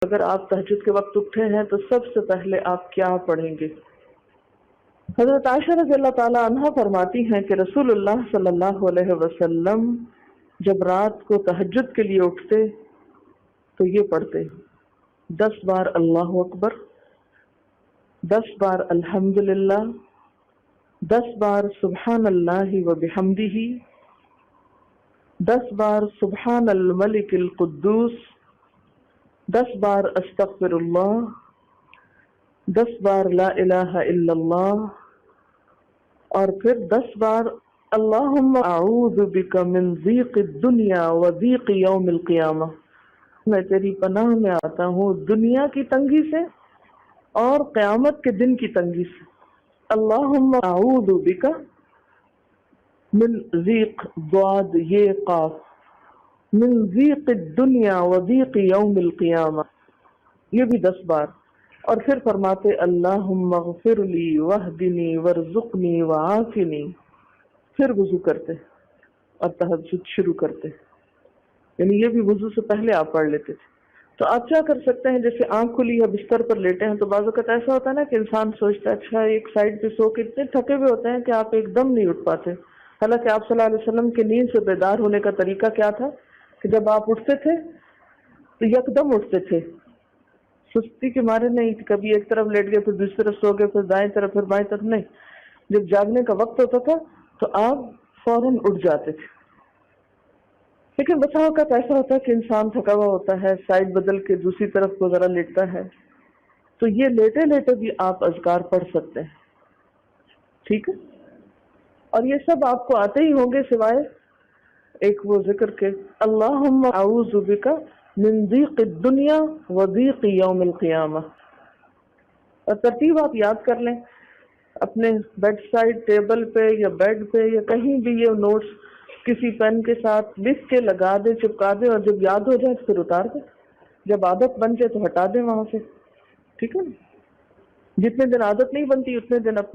اگر آپ تہجد کے وقت اٹھے ہیں تو سب سے پہلے آپ کیا پڑھیں گے؟ حضرت عائشہ رضی اللہ تعالی عنہا فرماتی ہیں کہ رسول اللہ صلی اللہ علیہ وسلم جب رات کو تہجد کے لیے اٹھتے تو یہ پڑھتے: 10 بار اللہ اکبر، 10 بار الحمدللہ، 10 بار سبحان اللہ و بحمدہ، 10 بار سبحان الملک القدوس، 10 بار استغفر اللہ، 10 بار لا الہ الا اللہ، اور پھر 10 بار اللہم اعوذ بک من ضیق الدنیا و ضیق یوم القیامہ، میں تیری پناہ میں آتا ہوں دنیا کی تنگی سے اور قیامت کے دن کی تنگی سے۔ اللہم اعوذ بک من ضیق، ضاد یہ قاف، من ضیق الدنیا و ضیق یوم القیامہ، یہ بھی 10 بار۔ اور پھر فرماتے اللہم اغفر لی واہدنی وارزقنی وعافنی، پھر وضو کرتے اور تہجد شروع کرتے، یعنی یہ بھی وضو سے پہلے آپ پڑھ لیتے تھے۔ تو آپ کیا کر سکتے ہیں، جیسے آنکھ کھلی یا بستر پر لیٹے ہیں تو بعض اوقات ایسا ہوتا ہے نا کہ انسان سوچتا ہے اچھا ایک سائڈ پہ سو کے اتنے تھکے ہوئے ہوتے ہیں کہ آپ ایک دم نہیں اٹھ پاتے۔ حالانکہ آپ صلی اللہ علیہ وسلم کے نیند سے بیدار ہونے کا طریقہ کیا تھا کہ جب آپ اٹھتے تھے تو یکدم اٹھتے تھے، سستی کے مارے نہیں، کبھی ایک طرف لیٹ گئے پھر دوسری طرف سو گئے پھر دائیں طرف پھر بائیں طرف نہیں، جب جاگنے کا وقت ہوتا تھا تو آپ فوراً اٹھ جاتے تھے۔ لیکن بسا اوقات ایسا ہوتا ہے کہ انسان تھکا ہوا ہوتا ہے، سائڈ بدل کے دوسری طرف کو ذرا لیٹتا ہے، تو یہ لیٹے لیٹے بھی آپ اذکار پڑھ سکتے ہیں، ٹھیک ہے؟ اور یہ سب آپ کو آتے ہی ہوں گے سوائے ایک وہ ذکر کے اللہم اعوذ بک من ضیق الدنیا و ضیق یوم القیامہ، اور ترتیب آپ یاد کر لیں اپنے بیڈ سائڈ ٹیبل پہ یا بیڈ پہ یا کہیں بھی، یہ نوٹس کسی پین کے ساتھ لکھ کے لگا دیں، چپکا دیں، اور جب یاد ہو جائے تو پھر اتار دیں، جب عادت بن جائے تو ہٹا دیں وہاں سے، ٹھیک ہے نا؟ جتنے دن عادت نہیں بنتی اتنے دن اپنے